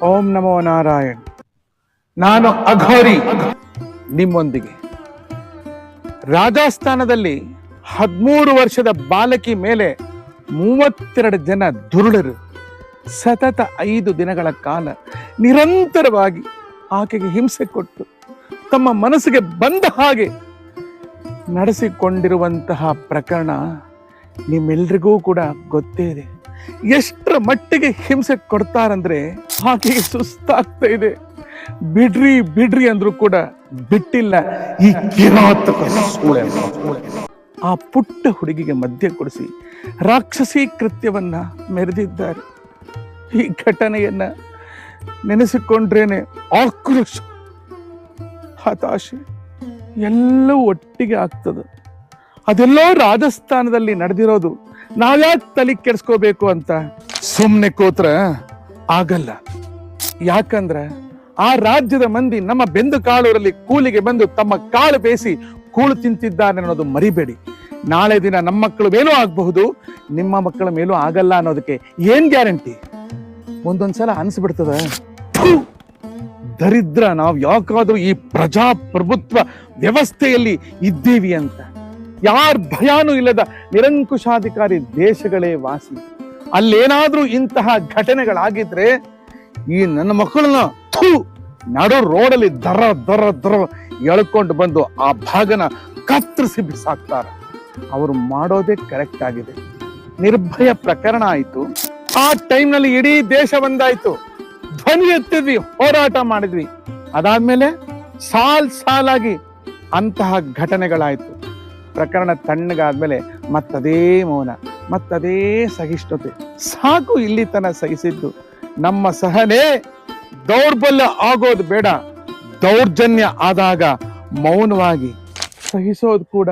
ಓಂ ನಮೋ ನಾರಾಯಣ್. ನಾನು ಅಘೋರಿ ನಿಮ್ಮೊಂದಿಗೆ. ರಾಜಸ್ಥಾನದಲ್ಲಿ 13 ವರ್ಷದ ಬಾಲಕಿ ಮೇಲೆ 32 ಜನ ದುರುಳರು ಸತತ 5 ದಿನಗಳ ಕಾಲ ನಿರಂತರವಾಗಿ ಆಕೆಗೆ ಹಿಂಸೆ ಕೊಟ್ಟು ತಮ್ಮ ಮನಸ್ಸಿಗೆ ಬಂದ ಹಾಗೆ ನಡೆಸಿಕೊಂಡಿರುವಂತಹ ಪ್ರಕರಣ ನಿಮ್ಮೆಲ್ರಿಗೂ ಕೂಡ ಗೊತ್ತೇ ಇದೆ. ಎಷ್ಟರ ಮಟ್ಟಿಗೆ ಹಿಂಸೆ ಕೊಡ್ತಾರಂದ್ರೆ ಆಕೆಗೆ ಸುಸ್ತಾಗ್ತಾ ಇದೆ. ಬಿಡ್ರಿ ಬಿಡ್ರಿ ಅಂದ್ರೂ ಕೂಡ ಬಿಟ್ಟಿಲ್ಲ ಈ ಕಿರಾತಕ ಸೂಳೆ. ಆ ಪುಟ್ಟ ಹುಡುಗಿಗೆ ಮದ್ಯ ಕೊಡಿಸಿ ರಾಕ್ಷಸಿ ಕೃತ್ಯವನ್ನ ಮೆರೆದಿದ್ದಾರೆ. ಈ ಘಟನೆಯನ್ನ ನೆನೆಸಿಕೊಂಡ್ರೇನೆ ಆಕ್ರೋಶ, ಹತಾಶೆ ಎಲ್ಲವೂ ಒಟ್ಟಿಗೆ ಆಗ್ತದೆ. ಅದೆಲ್ಲೋ ರಾಜಸ್ಥಾನದಲ್ಲಿ ನಡೆದಿರೋದು ನಾವ್ಯಾಕೆ ತಲೆ ಕೆಡಿಸ್ಕೋಬೇಕು ಅಂತ ಸುಮ್ಮನೆ ಕೂತ್ರ ಆಗಲ್ಲ. ಯಾಕಂದ್ರೆ ಆ ರಾಜ್ಯದ ಮಂದಿ ನಮ್ಮ ಬೆಂದು ಕಾಳೂರಲ್ಲಿ ಕೂಲಿಗೆ ಬಂದು ತಮ್ಮ ಕಾಳು ಬೇಯಿಸಿ ಕೂಳು ತಿಂತಿದ್ದಾರೆ ಅನ್ನೋದು ಮರಿಬೇಡಿ. ನಾಳೆ ದಿನ ನಮ್ಮ ಮಕ್ಕಳು ಮೇಲೂ ಆಗಬಹುದು, ನಿಮ್ಮ ಮಕ್ಕಳ ಮೇಲೂ ಆಗಲ್ಲ ಅನ್ನೋದಕ್ಕೆ ಏನ್ ಗ್ಯಾರಂಟಿ? ಒಂದೊಂದ್ಸಲ ಅನ್ಸ್ಬಿಡ್ತದ, ದರಿದ್ರ ನಾವು ಯಾಕಾದ್ರೂ ಈ ಪ್ರಜಾಪ್ರಭುತ್ವ ವ್ಯವಸ್ಥೆಯಲ್ಲಿ ಇದ್ದೀವಿ ಅಂತ. ಯಾರ ಭಯಾನೂ ಇಲ್ಲದ ನಿರಂಕುಶಾಧಿಕಾರಿ ದೇಶಗಳೇ ವಾಸಿ. ಅಲ್ಲೇನಾದ್ರೂ ಇಂತಹ ಘಟನೆಗಳಾಗಿದ್ರೆ ಈ ನನ್ನ ಮಕ್ಕಳನ್ನ ನಡು ರೋಡಲ್ಲಿ ದರ ದರ ದರ ಎಳ್ಕೊಂಡು ಬಂದು ಆ ಭಾಗನ ಕತ್ತರಿಸಿ ಬಿಸಾಕ್ತಾರ. ಅವರು ಮಾಡೋದೇ ಕರೆಕ್ಟ್ ಆಗಿದೆ. ನಿರ್ಭಯ ಪ್ರಕರಣ ಆಯ್ತು, ಆ ಟೈಮ್ನಲ್ಲಿ ಇಡೀ ದೇಶ ಒಂದಾಯ್ತು, ಧ್ವನಿ ಎತ್ತಿದ್ವಿ, ಹೋರಾಟ ಮಾಡಿದ್ವಿ. ಅದಾದ್ಮೇಲೆ ಸಾಲಾಗಿ ಅಂತಹ ಘಟನೆಗಳಾಯ್ತು. ಪ್ರಕರಣ ತಣ್ಣಗಾದ್ಮೇಲೆ ಮತ್ತದೇ ಮೌನ, ಮತ್ತದೇ ಸಹಿಷ್ಣುತೆ. ಸಾಕು ಇಲ್ಲಿ ತನ ಸಹಿಸಿದ್ದು. ನಮ್ಮ ಸಹನೆ ದೌರ್ಬಲ್ಯ ಆಗೋದು ಬೇಡ. ದೌರ್ಜನ್ಯ ಆದಾಗ ಮೌನವಾಗಿ ಸಹಿಸೋದು ಕೂಡ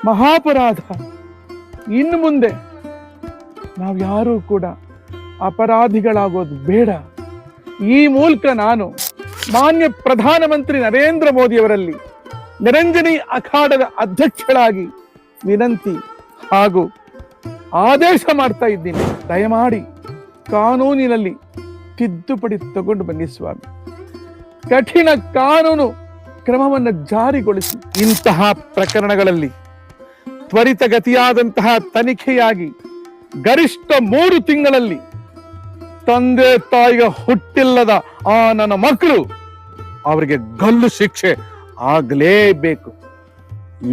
ಮಹಾಪರಾಧ. ಇನ್ನು ಮುಂದೆ ನಾವ್ಯಾರೂ ಕೂಡ ಅಪರಾಧಿಗಳಾಗೋದು ಬೇಡ. ಈ ಮೂಲಕ ನಾನು ಮಾನ್ಯ ಪ್ರಧಾನಮಂತ್ರಿ ನರೇಂದ್ರ ಮೋದಿಯವರಲ್ಲಿ ನಿರಂಜನಿ ಅಖಾಡದ ಅಧ್ಯಕ್ಷಳಾಗಿ ವಿನಂತಿ ಹಾಗೂ ಆದೇಶ ಮಾಡ್ತಾ ಇದ್ದೀನಿ. ದಯಮಾಡಿ ಕಾನೂನಿನಲ್ಲಿ ತಿದ್ದುಪಡಿ ತಗೊಂಡು ಬನ್ನಿ ಸ್ವಾಮಿ. ಕಠಿಣ ಕಾನೂನು ಕ್ರಮವನ್ನು ಜಾರಿಗೊಳಿಸಿ ಇಂತಹ ಪ್ರಕರಣಗಳಲ್ಲಿ ತ್ವರಿತಗತಿಯಾದಂತಹ ತನಿಖೆಯಾಗಿ ಗರಿಷ್ಠ 3 ತಿಂಗಳಲ್ಲಿ ತಂದೆ ತಾಯಿಗೆ ಹುಟ್ಟಿಲ್ಲದ ಆ ನನ್ನ ಮಕ್ಕಳು ಅವರಿಗೆ ಗಲ್ಲು ಶಿಕ್ಷೆ ಆಗ್ಲೇಬೇಕು.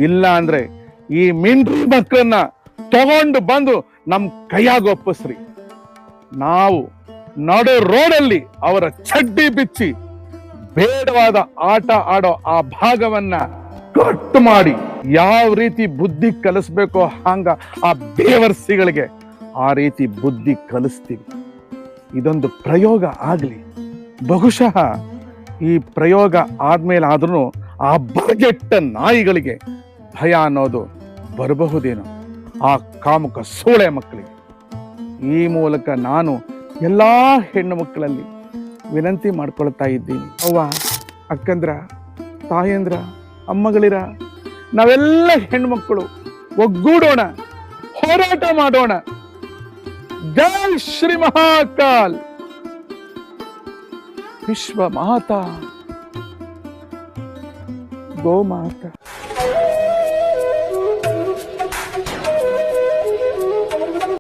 ಇಲ್ಲ ಅಂದ್ರೆ ಈ ಮಿಂಡ್ರಿ ಮಕ್ಕಳನ್ನ ತಗೊಂಡು ಬಂದು ನಮ್ ಕೈಯಾಗ ಒಪ್ಪಿಸ್ರಿ. ನಾವು ನಡು ರೋಡಲ್ಲಿ ಅವರ ಚಡ್ಡಿ ಬಿಚ್ಚಿ ಬೇಡವಾದ ಆಟ ಆಡೋ ಆ ಭಾಗವನ್ನ ಕಟ್ ಮಾಡಿ ಯಾವ ರೀತಿ ಬುದ್ಧಿ ಕಲಿಸ್ಬೇಕೋ ಹಂಗ ಆ ಬೇವರ್ಸಿಗಳಿಗೆ ಆ ರೀತಿ ಬುದ್ಧಿ ಕಲಿಸ್ತೀವಿ. ಇದೊಂದು ಪ್ರಯೋಗ ಆಗ್ಲಿ. ಬಹುಶಃ ಈ ಪ್ರಯೋಗ ಆದ್ಮೇಲೆ ಆದ್ರೂ ಆ ಬರಗೆಟ್ಟ ನಾಯಿಗಳಿಗೆ ಭಯ ಅನ್ನೋದು ಬರಬಹುದೇನೋ, ಆ ಕಾಮುಕ ಸೂಳೆ ಮಕ್ಕಳಿಗೆ. ಈ ಮೂಲಕ ನಾನು ಎಲ್ಲಾ ಹೆಣ್ಣು ಮಕ್ಕಳಲ್ಲಿ ವಿನಂತಿ ಮಾಡ್ಕೊಳ್ತಾ ಇದ್ದೀನಿ. ಅವ್ವ, ಅಕ್ಕಂದ್ರ, ತಾಯಂದ್ರ, ಅಮ್ಮಗಳಿರ, ನಾವೆಲ್ಲ ಹೆಣ್ಮಕ್ಕಳು ಒಗ್ಗೂಡೋಣ, ಹೋರಾಟ ಮಾಡೋಣ. ಜೈ ಶ್ರೀ ಮಹಾಕಾಲ್. ವಿಶ್ವ ಮಾತಾ, ಗೋ ಮಾತಾ.